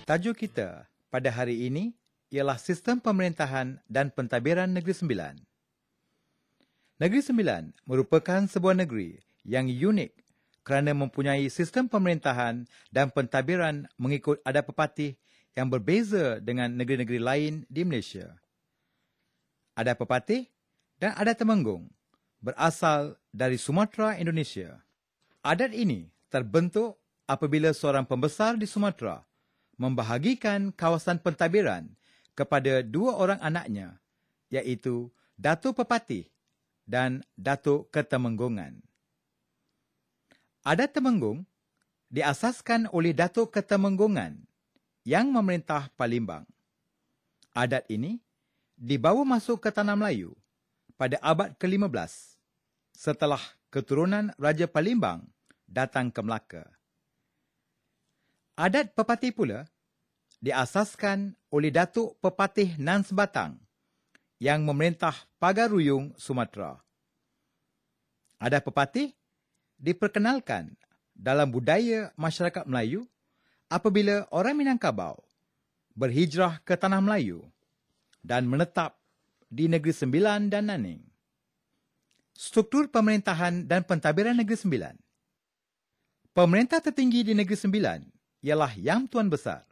Tajuk kita pada hari ini ialah Sistem Pemerintahan dan Pentadbiran Negeri Sembilan. Negeri Sembilan merupakan sebuah negeri yang unik kerana mempunyai sistem pemerintahan dan pentadbiran mengikut adat pepatih yang berbeza dengan negeri-negeri lain di Malaysia. Adat pepatih dan adat Temenggung berasal dari Sumatera, Indonesia. Adat ini terbentuk apabila seorang pembesar di Sumatera membahagikan kawasan pentadbiran kepada dua orang anaknya, iaitu Datuk Pepatih dan Datuk Ketemenggungan. Adat Temenggung diasaskan oleh Datuk Ketemenggungan yang memerintah Palembang. Adat ini dibawa masuk ke Tanah Melayu pada abad ke-15 setelah keturunan Raja Palembang datang ke Melaka. Adat pepatih pula diasaskan oleh Datuk Pepatih Nan Sebatang yang memerintah Pagar Ruyung, Sumatera. Adat pepatih diperkenalkan dalam budaya masyarakat Melayu apabila orang Minangkabau berhijrah ke Tanah Melayu dan menetap di Negeri Sembilan dan Naning. Struktur pemerintahan dan pentadbiran Negeri Sembilan. Pemerintah tertinggi di Negeri Sembilan ialah Yang Tuan Besar.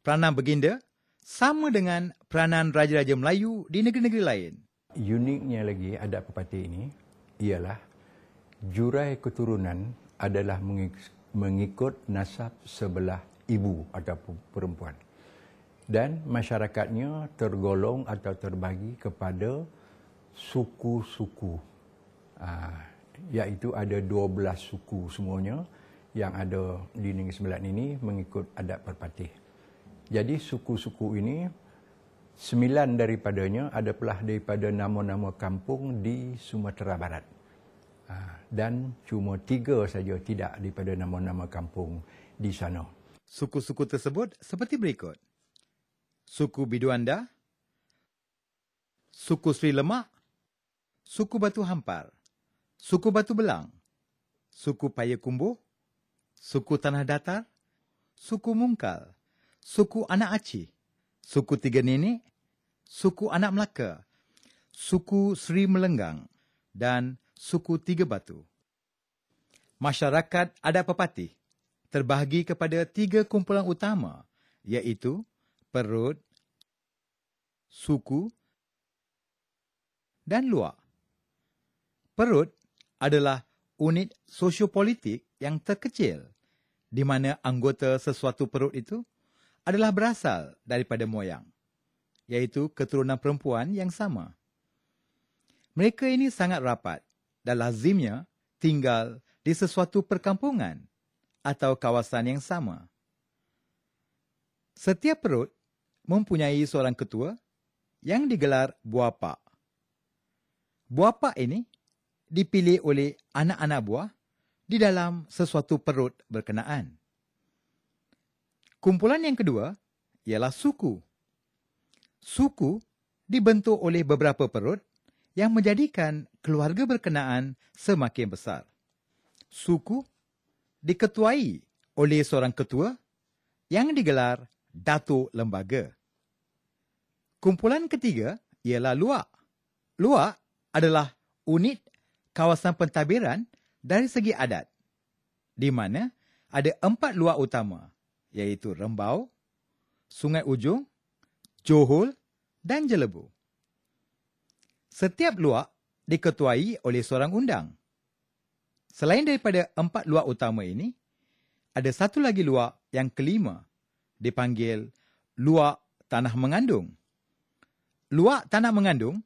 Peranan Baginda sama dengan peranan Raja-Raja Melayu di negeri-negeri lain. Uniknya lagi adat pepatih ini ialah jurai keturunan adalah mengikut nasab sebelah ibu ataupun perempuan. Dan masyarakatnya tergolong atau terbagi kepada suku-suku. Iaitu ada 12 suku semuanya yang ada di Negeri Sembilan ini mengikut adat pepatih. Jadi suku-suku ini 9 daripadanya adalah daripada nama-nama kampung di Sumatera Barat. Dan cuma 3 saja tidak daripada nama-nama kampung di sana. Suku-suku tersebut seperti berikut. Suku Biduanda, Suku Sri Lemak, Suku Batu Hampar, Suku Batu Belang, Suku Payakumbuh, Suku Tanah Datar, Suku Mungkal, Suku Anak Aceh, Suku Tiga Nenek, Suku Anak Melaka, Suku Sri Melenggang, dan Suku Tiga Batu. Masyarakat adat pepatih terbahagi kepada 3 kumpulan utama, iaitu perut, suku, dan luak. Perut adalah unit sosiopolitik yang terkecil, di mana anggota sesuatu perut itu adalah berasal daripada moyang, iaitu keturunan perempuan yang sama. Mereka ini sangat rapat dan lazimnya tinggal di sesuatu perkampungan atau kawasan yang sama. Setiap perut mempunyai seorang ketua yang digelar buapak. Buapak ini dipilih oleh anak-anak buah di dalam sesuatu perut berkenaan. Kumpulan yang kedua ialah suku. Suku dibentuk oleh beberapa perut yang menjadikan keluarga berkenaan semakin besar. Suku diketuai oleh seorang ketua yang digelar Datuk Lembaga. Kumpulan ketiga ialah luak. Luak adalah unit kawasan pentadbiran dari segi adat, di mana ada 4 luak utama, iaitu Rembau, Sungai Ujung, Johor dan Jelebu. Setiap luak diketuai oleh seorang undang. Selain daripada 4 luak utama ini, ada satu lagi luak yang kelima, dipanggil luak tanah mengandung. Luak tanah mengandung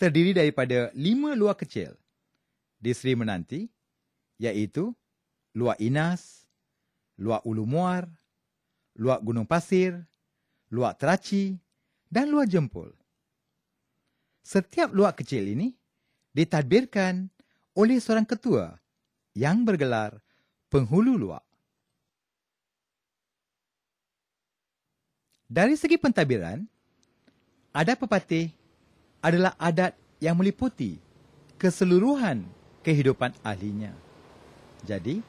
terdiri daripada 5 luak kecil di Seri Menanti, iaitu luak Inas, luak Ulu Muar, luak Gunung Pasir, luak Teraci, dan luak Jempol. Setiap luak kecil ini ditadbirkan oleh seorang ketua yang bergelar penghulu luak. Dari segi pentadbiran, adat pepatih adalah adat yang meliputi keseluruhan kehidupan ahlinya. Jadi,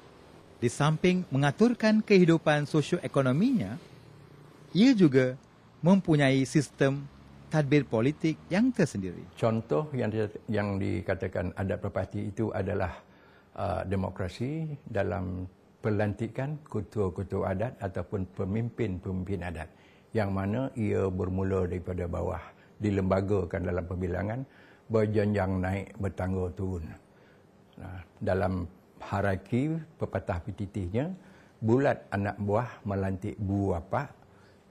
di samping mengaturkan kehidupan sosioekonominya, ia juga mempunyai sistem tadbir politik yang tersendiri. Contoh yang dikatakan adat berparti itu adalah demokrasi dalam pelantikan ketua-ketua adat ataupun pemimpin-pemimpin adat, yang mana ia bermula daripada bawah, dilembagakan dalam perbilangan, berjenjang naik, bertangga turun. Dalam hierarki pepatah pititihnya, bulat anak buah melantik buapak,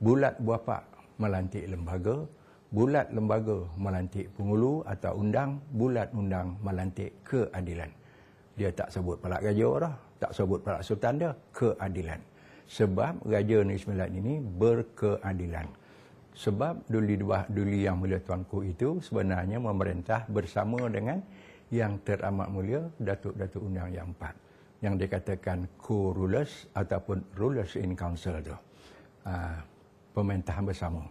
bulat buapak melantik lembaga, bulat lembaga melantik penghulu atau undang, bulat undang melantik keadilan. Dia tak sebut pelak raja dah, tak sebut pelak sultan dia, keadilan. Sebab Raja Negeri Sembilan ini berkeadilan. Sebab duli yang mulia tuanku itu sebenarnya memerintah bersama dengan yang teramat mulia Datuk-Datuk Undang yang 4. Yang dikatakan co-rulers ataupun rulers in council tu. Pemerintahan bersama.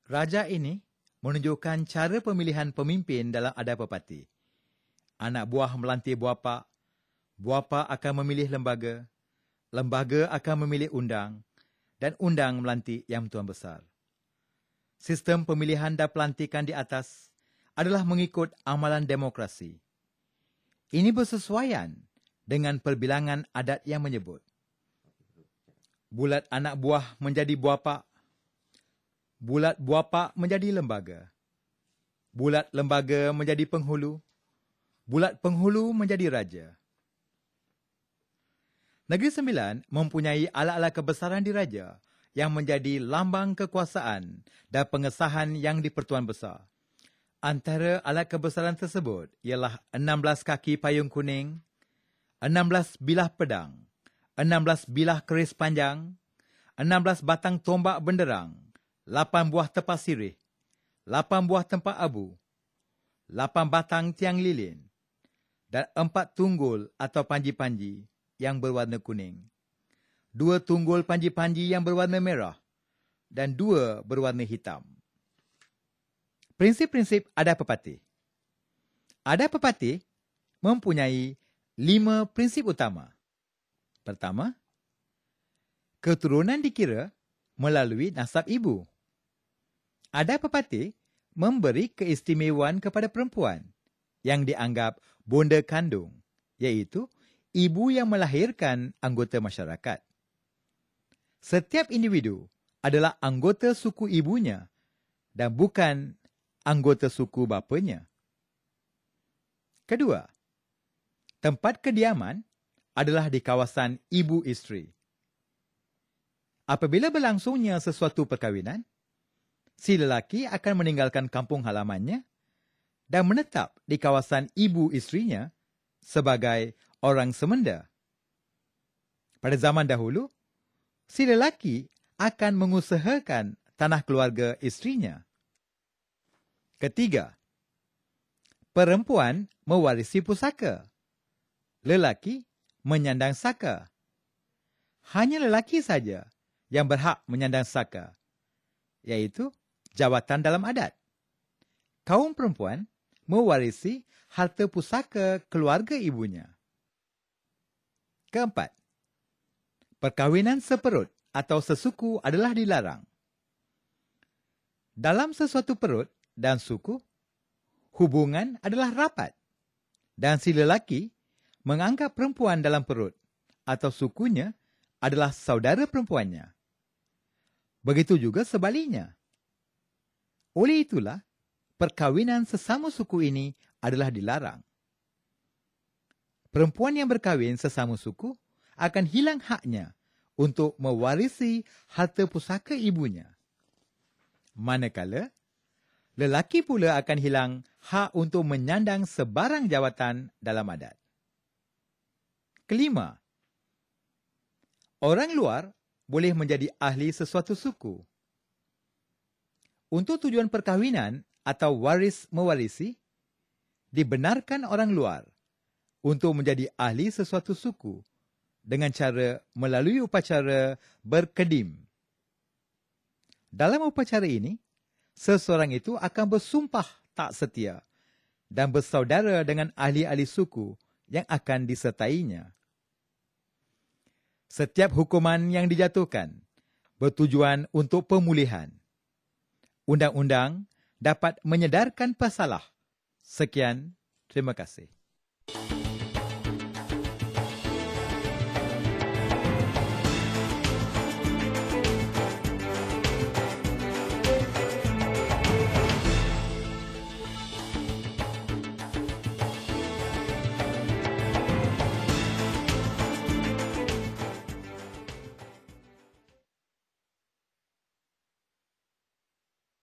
Raja ini menunjukkan cara pemilihan pemimpin dalam adat pepati. Anak buah melantik buapak, buapak akan memilih lembaga, lembaga akan memilih undang, dan undang melantik Yang Tuan Besar. Sistem pemilihan dan pelantikan di atas adalah mengikut amalan demokrasi. Ini bersesuaian dengan perbilangan adat yang menyebut bulat anak buah menjadi buapak, bulat buapak menjadi lembaga, bulat lembaga menjadi penghulu, bulat penghulu menjadi raja. Negeri Sembilan mempunyai ala-ala kebesaran diraja yang menjadi lambang kekuasaan dan pengesahan yang di-Pertuan Besar. Antara alat kebesaran tersebut ialah 16 kaki payung kuning, 16 bilah pedang, 16 bilah keris panjang, 16 batang tombak benderang, 8 buah tepas sirih, 8 buah tempat abu, 8 batang tiang lilin, dan 4 tunggul atau panji-panji yang berwarna kuning, 2 tunggul panji-panji yang berwarna merah, dan 2 berwarna hitam. Prinsip-prinsip adat pepati. Adat pepati mempunyai 5 prinsip utama. Pertama, keturunan dikira melalui nasab ibu. Adat pepati memberi keistimewaan kepada perempuan yang dianggap bonda kandung, iaitu ibu yang melahirkan anggota masyarakat. Setiap individu adalah anggota suku ibunya dan bukan anggota suku bapanya. Kedua, tempat kediaman adalah di kawasan ibu isteri. Apabila berlangsungnya sesuatu perkahwinan, si lelaki akan meninggalkan kampung halamannya dan menetap di kawasan ibu isterinya sebagai orang semenda. Pada zaman dahulu, si lelaki akan mengusahakan tanah keluarga isterinya. Ketiga, perempuan mewarisi pusaka. Lelaki menyandang saka. Hanya lelaki saja yang berhak menyandang saka, iaitu jawatan dalam adat. Kaum perempuan mewarisi harta pusaka keluarga ibunya. Keempat, perkahwinan seperut atau sesuku adalah dilarang. Dalam sesuatu perut dan suku, hubungan adalah rapat, dan si lelaki menganggap perempuan dalam perut atau sukunya adalah saudara perempuannya. Begitu juga sebaliknya. Oleh itulah, perkahwinan sesama suku ini adalah dilarang. Perempuan yang berkahwin sesama suku akan hilang haknya untuk mewarisi harta pusaka ibunya. Manakala, lelaki pula akan hilang hak untuk menyandang sebarang jawatan dalam adat. Kelima, orang luar boleh menjadi ahli sesuatu suku. Untuk tujuan perkahwinan atau waris-mewarisi, dibenarkan orang luar untuk menjadi ahli sesuatu suku dengan cara melalui upacara berkedim. Dalam upacara ini, seseorang itu akan bersumpah tak setia dan bersaudara dengan ahli-ahli suku yang akan disertainya. Setiap hukuman yang dijatuhkan bertujuan untuk pemulihan. Undang-undang dapat menyedarkan pesalah. Sekian, terima kasih.